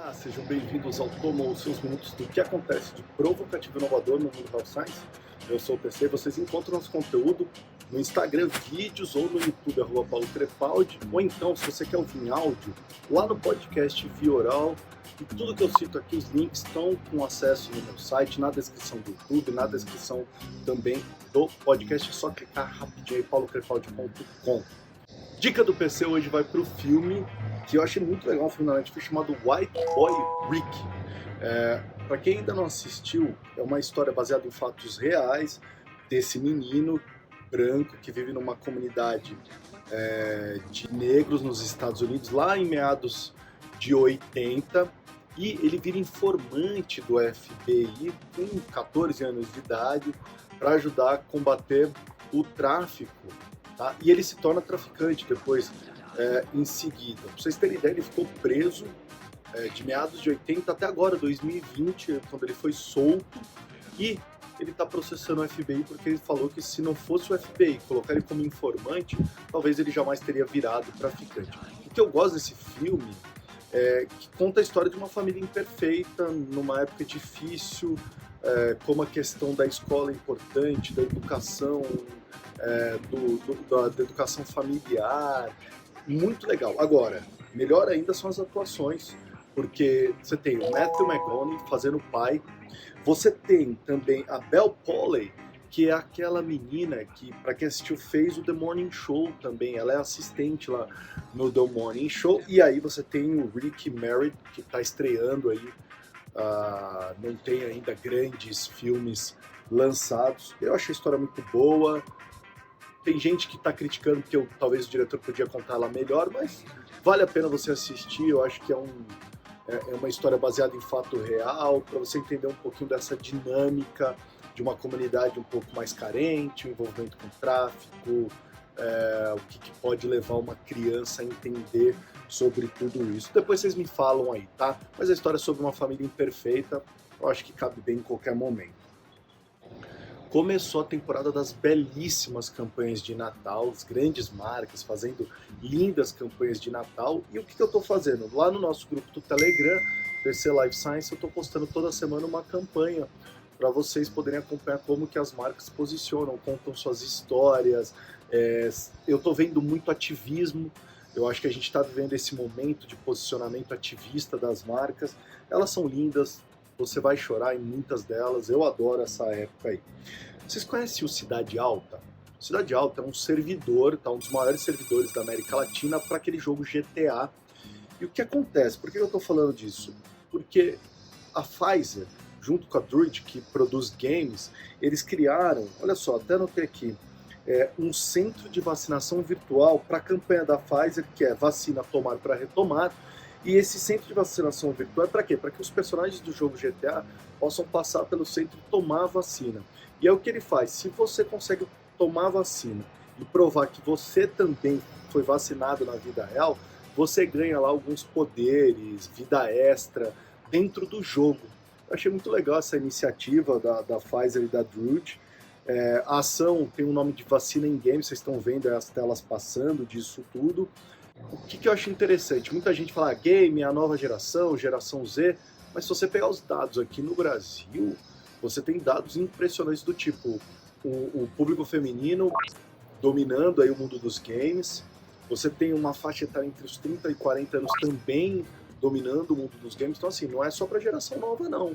Olá, sejam bem-vindos ao Tomou os seus minutos do que acontece de provocativo e inovador no mundo da Science. Eu sou o PC, vocês encontram nosso conteúdo no Instagram, vídeos ou no YouTube, @Paulo Crepaldi, ou então, se você quer ouvir em áudio, lá no podcast Via Oral. E tudo que eu cito aqui, os links estão com acesso no meu site, na descrição do YouTube, na descrição também do podcast. É só clicar rapidinho aí, paulocrepaldi.com. Dica do PC hoje vai para o filme que eu achei muito legal, um filme na Netflix chamado White Boy Rick. Para quem ainda não assistiu, é uma história baseada em fatos reais desse menino branco que vive numa comunidade de negros nos Estados Unidos, lá em meados de 80, e ele vira informante do FBI com 14 anos de idade para ajudar a combater o tráfico. Tá? E ele se torna traficante depois, em seguida. Pra vocês terem ideia, ele ficou preso de meados de 80 até agora, 2020, quando ele foi solto, e ele está processando o FBI porque ele falou que se não fosse o FBI colocar ele como informante, talvez ele jamais teria virado traficante. O que eu gosto desse filme é que conta a história de uma família imperfeita, numa época difícil, como a questão da escola é importante, da educação, da educação familiar, muito legal. Agora, melhor ainda são as atuações, porque você tem o Matthew McConaughey fazendo o pai, você tem também a Belle Polly, que é aquela menina que, para quem assistiu, fez o The Morning Show também, ela é assistente lá no The Morning Show, e aí você tem o Rick Merritt, que está estreando aí, não tem ainda grandes filmes lançados. Eu achei a história muito boa. Tem gente que está criticando porque talvez o diretor podia contar ela melhor, mas vale a pena você assistir. Eu acho que é uma história baseada em fato real, para você entender um pouquinho dessa dinâmica de uma comunidade um pouco mais carente, o envolvimento com tráfico, o que pode levar uma criança a entender sobre tudo isso. Depois vocês me falam aí, tá? Mas a história é sobre uma família imperfeita, eu acho que cabe bem em qualquer momento. Começou a temporada das belíssimas campanhas de Natal, as grandes marcas fazendo lindas campanhas de Natal. E o que eu estou fazendo? Lá no nosso grupo do Telegram, PC Life Science, eu estou postando toda semana uma campanha para vocês poderem acompanhar como que as marcas se posicionam, contam suas histórias. Eu estou vendo muito ativismo. Eu acho que a gente está vivendo esse momento de posicionamento ativista das marcas. Elas são lindas. Você vai chorar em muitas delas, eu adoro essa época aí. Vocês conhecem o Cidade Alta? Cidade Alta é um servidor, tá? Um dos maiores servidores da América Latina para aquele jogo GTA. E o que acontece? Por que eu estou falando disso? Porque a Pfizer, junto com a Druid, que produz games, eles criaram, olha só, até anotei aqui, um centro de vacinação virtual para a campanha da Pfizer, que é vacina tomar para retomar. E esse centro de vacinação virtual é para quê? Para que os personagens do jogo GTA possam passar pelo centro e tomar a vacina. E é o que ele faz. Se você consegue tomar a vacina e provar que você também foi vacinado na vida real, você ganha lá alguns poderes, vida extra dentro do jogo. Eu achei muito legal essa iniciativa da Pfizer e da Druid. A ação tem o nome de Vacina em Game, vocês estão vendo as telas passando disso tudo. O que eu acho interessante? Muita gente fala game é a nova geração, geração Z, mas se você pegar os dados aqui no Brasil, você tem dados impressionantes do tipo o público feminino dominando aí o mundo dos games, você tem uma faixa etária entre os 30 e 40 anos também dominando o mundo dos games, então assim, não é só para geração nova não.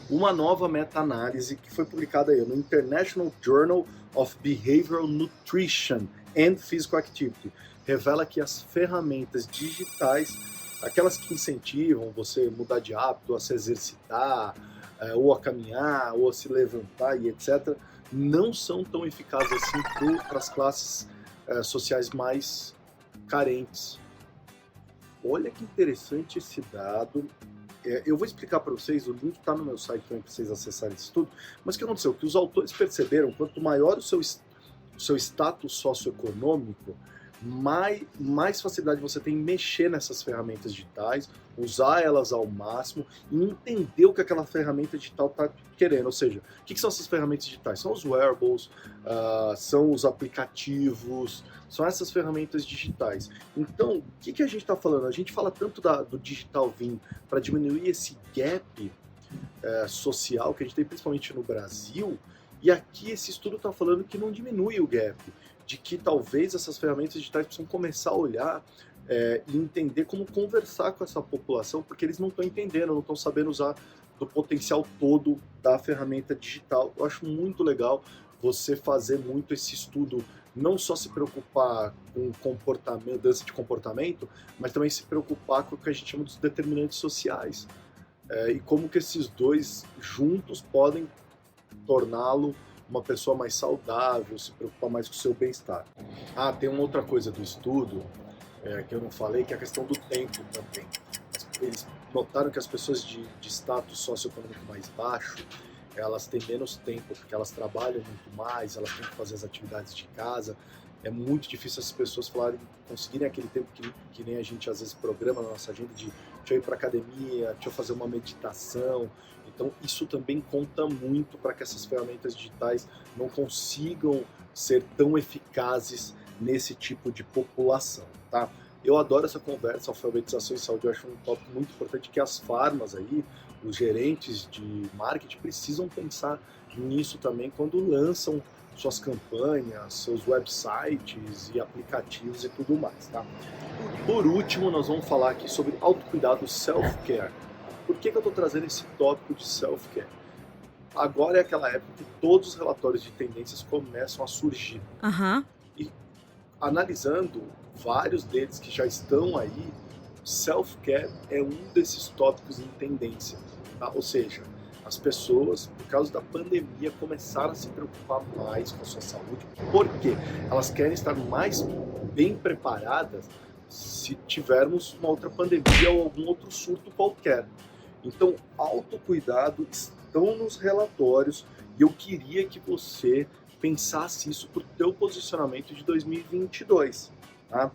Uma nova meta-análise que foi publicada aí no International Journal of Behavioral Nutrition and Physical Activity, revela que as ferramentas digitais, aquelas que incentivam você mudar de hábito, a se exercitar, ou a caminhar, ou a se levantar e etc., não são tão eficazes assim para as classes sociais mais carentes. Olha que interessante esse dado. Eu vou explicar para vocês, o link está no meu site também para vocês acessarem isso tudo, mas o que aconteceu? Que os autores perceberam, quanto maior o seu status socioeconômico, mais facilidade você tem em mexer nessas ferramentas digitais, usar elas ao máximo e entender o que aquela ferramenta digital está querendo. Ou seja, o que são essas ferramentas digitais? São os wearables, são os aplicativos, são essas ferramentas digitais. Então, o que a gente está falando? A gente fala tanto do digital vir para diminuir esse gap social que a gente tem principalmente no Brasil, e aqui esse estudo está falando que não diminui o gap, de que talvez essas ferramentas digitais precisam começar a olhar e entender como conversar com essa população, porque eles não estão entendendo, não estão sabendo usar do potencial todo da ferramenta digital. Eu acho muito legal você fazer muito esse estudo, não só se preocupar com comportamento, mudança de comportamento, mas também se preocupar com o que a gente chama dos determinantes sociais. E como que esses dois juntos podem torná-lo uma pessoa mais saudável, se preocupar mais com o seu bem-estar. Tem uma outra coisa do estudo que eu não falei, que é a questão do tempo também. Eles notaram que as pessoas de status socioeconômico mais baixo, elas têm menos tempo, porque elas trabalham muito mais, elas têm que fazer as atividades de casa. É muito difícil essas pessoas conseguirem aquele tempo que nem a gente às vezes programa na nossa agenda de deixa eu ir para academia, deixa eu fazer uma meditação. Então isso também conta muito para que essas ferramentas digitais não consigam ser tão eficazes nesse tipo de população, tá? Eu adoro essa conversa, alfabetização e saúde, eu acho um tópico muito importante que as farmas aí, os gerentes de marketing precisam pensar nisso também quando lançam suas campanhas, seus websites e aplicativos e tudo mais, tá? Por último, nós vamos falar aqui sobre autocuidado, self-care. Por que eu estou trazendo esse tópico de self-care? Agora é aquela época que todos os relatórios de tendências começam a surgir. E analisando vários deles que já estão aí, self-care é um desses tópicos em tendência, tá? Ou seja, as pessoas, por causa da pandemia, começaram a se preocupar mais com a sua saúde. Por quê? Elas querem estar mais bem preparadas se tivermos uma outra pandemia ou algum outro surto qualquer. Então, autocuidado estão nos relatórios e eu queria que você pensasse isso para o teu posicionamento de 2022. Tá?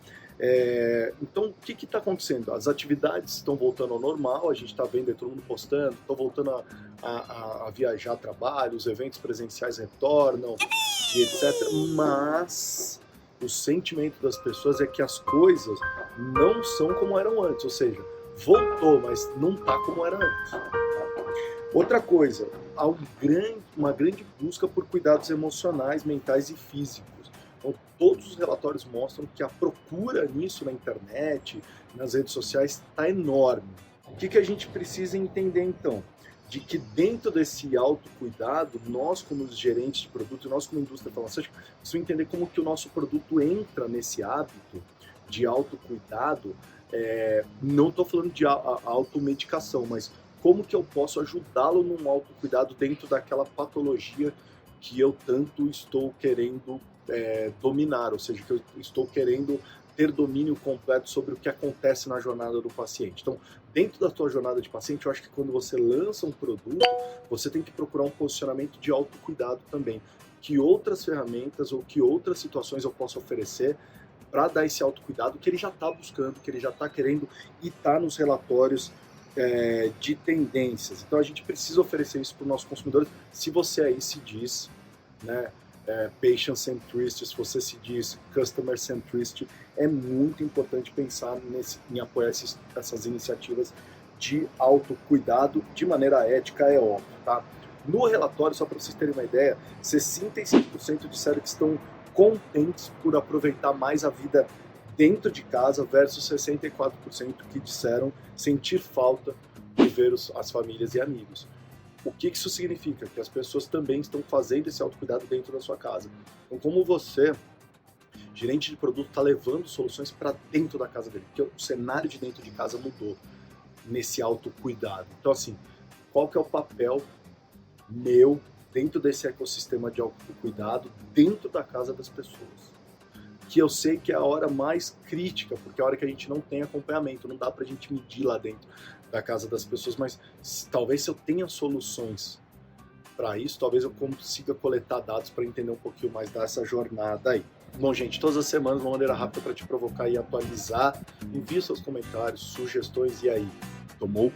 Então, o que está acontecendo? As atividades estão voltando ao normal, a gente está vendo todo mundo postando, estão voltando a viajar a trabalho, os eventos presenciais retornam, e etc. Mas o sentimento das pessoas é que as coisas não são como eram antes, ou seja, voltou, mas não está como era antes. Tá? Outra coisa, há uma grande busca por cuidados emocionais, mentais e físicos. Então, todos os relatórios mostram que a procura nisso na internet, nas redes sociais, está enorme. O que a gente precisa entender, então? De que dentro desse autocuidado, nós como gerentes de produto, nós como indústria farmacêutica, precisamos entender como que o nosso produto entra nesse hábito de autocuidado. Não estou falando de automedicação, mas como que eu posso ajudá-lo num autocuidado dentro daquela patologia que eu tanto estou querendo dominar, ou seja, que eu estou querendo ter domínio completo sobre o que acontece na jornada do paciente. Então, dentro da tua jornada de paciente, eu acho que quando você lança um produto, você tem que procurar um posicionamento de autocuidado também. Que outras ferramentas ou que outras situações eu posso oferecer para dar esse autocuidado que ele já está buscando, que ele já está querendo e está nos relatórios de tendências. Então, a gente precisa oferecer isso para os nossos consumidores. Se você aí se diz, né, patient centricity, se você se diz customer centricity, é muito importante pensar em apoiar essas iniciativas de autocuidado de maneira ética, é óbvio, tá? No relatório, só para vocês terem uma ideia, 65% disseram que estão contentes por aproveitar mais a vida dentro de casa versus 64% que disseram sentir falta de ver as famílias e amigos. O que isso significa? Que as pessoas também estão fazendo esse autocuidado dentro da sua casa. Então, como você, gerente de produto, está levando soluções para dentro da casa dele? Porque o cenário de dentro de casa mudou nesse autocuidado. Então, assim, qual que é o papel meu dentro desse ecossistema de autocuidado, dentro da casa das pessoas? Que eu sei que é a hora mais crítica, porque é a hora que a gente não tem acompanhamento, não dá pra gente medir lá dentro da casa das pessoas, mas talvez se eu tenha soluções para isso, talvez eu consiga coletar dados para entender um pouquinho mais dessa jornada aí. Bom, gente, todas as semanas, uma maneira rápida para te provocar e atualizar. Envie seus comentários, sugestões e aí. Tomou?